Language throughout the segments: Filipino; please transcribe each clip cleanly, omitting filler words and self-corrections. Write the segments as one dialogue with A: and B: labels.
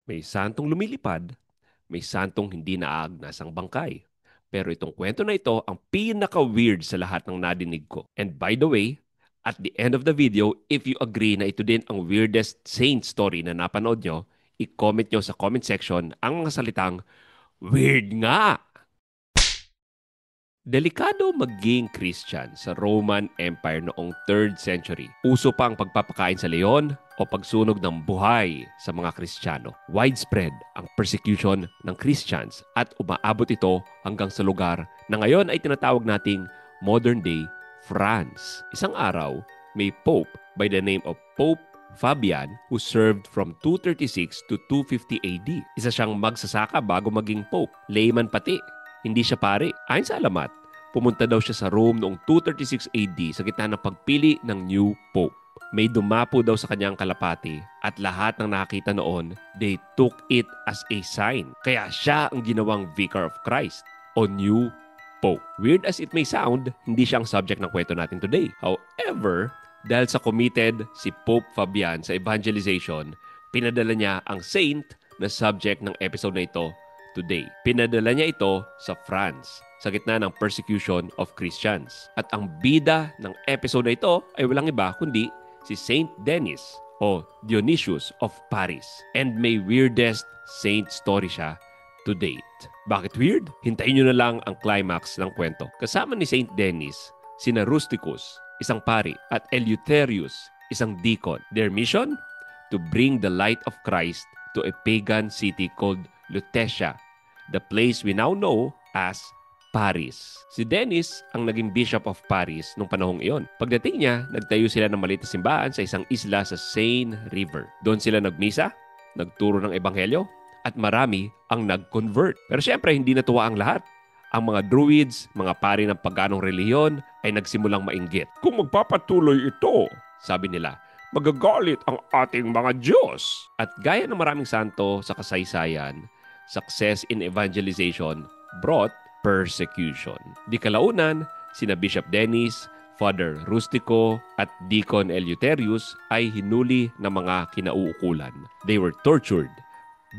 A: May santong lumilipad, may santong hindi naaagnasang bangkay. Pero itong kwento na ito ang pinaka-weird sa lahat ng nadinig ko. And by the way, at the end of the video, if you agree na ito din ang weirdest saint story na napanood nyo, i-comment nyo sa comment section ang mga salitang, "Weird nga!" Delikado maging Christian sa Roman Empire noong 3rd century. Uso pa ang pagpapakain sa leon o pagsunog ng buhay sa mga Kristiyano. Widespread ang persecution ng Christians at umaabot ito hanggang sa lugar na ngayon ay tinatawag nating modern-day France. Isang araw, may Pope by the name of Pope Fabian who served from 236 to 250 AD. Isa siyang magsasaka bago maging Pope. Layman pati. Hindi siya pare. Ayon sa alamat, pumunta daw siya sa Rome noong 236 AD sa gitna ng pagpili ng new Pope. May dumapo daw sa kanyang kalapati at lahat ng nakakita noon, they took it as a sign. Kaya siya ang ginawang Vicar of Christ o new Pope. Weird as it may sound, hindi siya ang subject ng kwento natin today. However, dahil sa committed si Pope Fabian sa evangelization, pinadala niya ang saint na subject ng episode na ito today. Pinadala niya ito sa France sa gitna ng persecution of Christians. At ang bida ng episode na ito ay walang iba kundi si Saint Denis o Dionysius of Paris. And may weirdest saint story siya to date. Bakit weird? Hintayin nyo na lang ang climax ng kwento. Kasama ni Saint Denis, sina Rusticus, isang pari, at Eleutherius, isang deacon. Their mission? To bring the light of Christ to a pagan city called Lutetia, the place we now know as Paris. Si Denis ang naging Bishop of Paris nung panahong iyon. Pagdating niya, nagtayo sila ng maliit na simbahan sa isang isla sa Seine River. Doon sila nagmisa, nagturo ng ebanghelyo, at marami ang nag-convert. Pero syempre, hindi natuwa ang lahat. Ang mga druids, mga pari ng paganong reliyon, ay nagsimulang mainggit. Kung magpapatuloy ito, sabi nila, magagalit ang ating mga Diyos. At gaya ng maraming santo sa kasaysayan, success in evangelization brought persecution. Di kalaunan, sina Bishop Denis, Father Rustico at Deacon Eleutherius ay hinuli ng mga kinauukulan. They were tortured,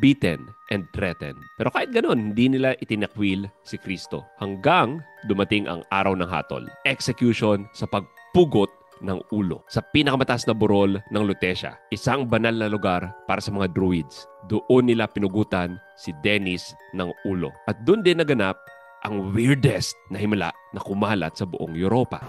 A: beaten, and threatened. Pero kahit ganon, hindi nila itinakwil si Kristo hanggang dumating ang araw ng hatol. Execution sa pagpugot ng ulo sa pinakamataas na burol ng Lutetia, isang banal na lugar para sa mga druids. Doon nila pinugutan si Denis ng ulo. At doon din naganap ang weirdest na himala na kumalat sa buong Europa.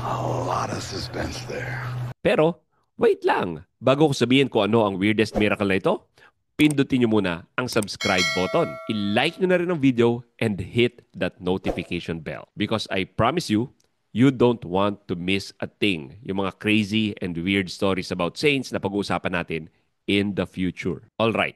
B: A lot of suspense there.
A: Pero, wait lang. Bago ko sabihin kung ano ang weirdest miracle na ito, pindutin nyo muna ang subscribe button. I-like nyo na rin ang video and hit that notification bell. Because I promise you, you don't want to miss a thing. Yung mga crazy and weird stories about saints na pag-uusapan natin in the future. Alright,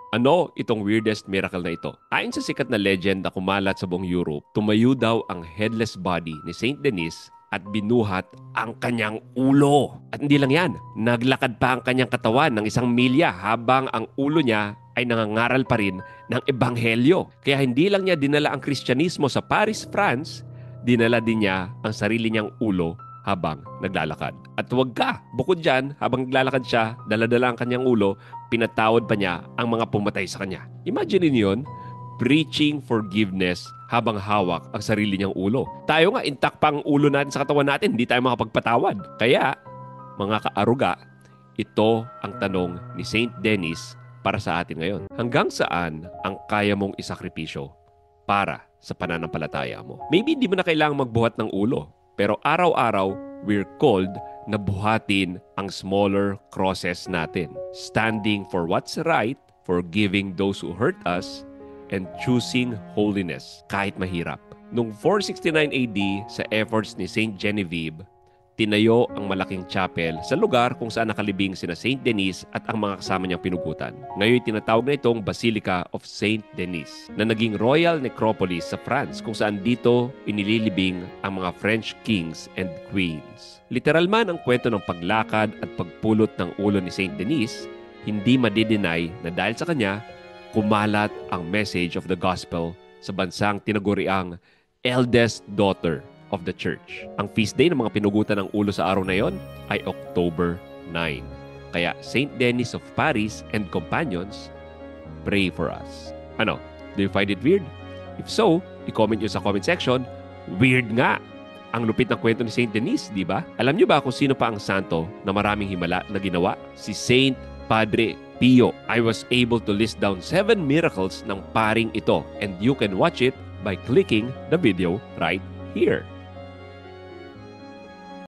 A: ano itong weirdest miracle na ito? Ayon sa sikat na legend na kumalat sa buong Europe, tumayo daw ang headless body ni Saint Denis at binuhat ang kanyang ulo. At hindi lang yan, naglakad pa ang kanyang katawan ng 1 milya habang ang ulo niya ay nangangaral pa rin ng ebanghelyo. Kaya hindi lang niya dinala ang Kristyanismo sa Paris, France, dinala din niya ang sarili niyang ulo habang naglalakad. At huwag ka, bukod dyan, habang naglalakad siya, daladala ang kanyang ulo, pinatawad pa niya ang mga pumatay sa kanya. Imagine niyo yun, preaching forgiveness habang hawak ang sarili niyang ulo. Tayo nga, intact pa ang ulo natin sa katawan natin, hindi tayo makapagpatawad. Kaya, mga kaaruga, ito ang tanong ni Saint Denis para sa atin ngayon. Hanggang saan ang kaya mong isakripisyo para sa pananampalataya mo? Maybe hindi mo na kailangang magbuhat ng ulo, pero araw-araw, we're called na buhatin ang smaller crosses natin. Standing for what's right, forgiving those who hurt us, and choosing holiness kahit mahirap. Noong 469 AD, sa efforts ni Saint Genevieve, tinayo ang malaking chapel sa lugar kung saan nakalibing sina Saint Denis at ang mga kasama niyang pinugutan. Ngayon tinatawag na itong Basilica of Saint Denis na naging royal necropolis sa France kung saan dito inililibing ang mga French kings and queens. Literal man ang kwento ng paglakad at pagpulot ng ulo ni Saint Denis, hindi madidenay na dahil sa kanya, kumalat ang message of the gospel sa bansang tinaguriang eldest daughter of the church. Ang feast day ng mga pinugutan ng ulo sa araw na yon ay October 9. Kaya Saint Denis of Paris and companions, pray for us. Ano? Do you find it weird? If so, i-comment nyo sa comment section. Weird nga! Ang lupit ng kwento ni Saint Denis, di ba? Alam nyo ba kung sino pa ang santo na maraming himala na ginawa? Si Saint Padre Pio. I was able to list down 7 miracles ng paring ito, and you can watch it by clicking the video right here.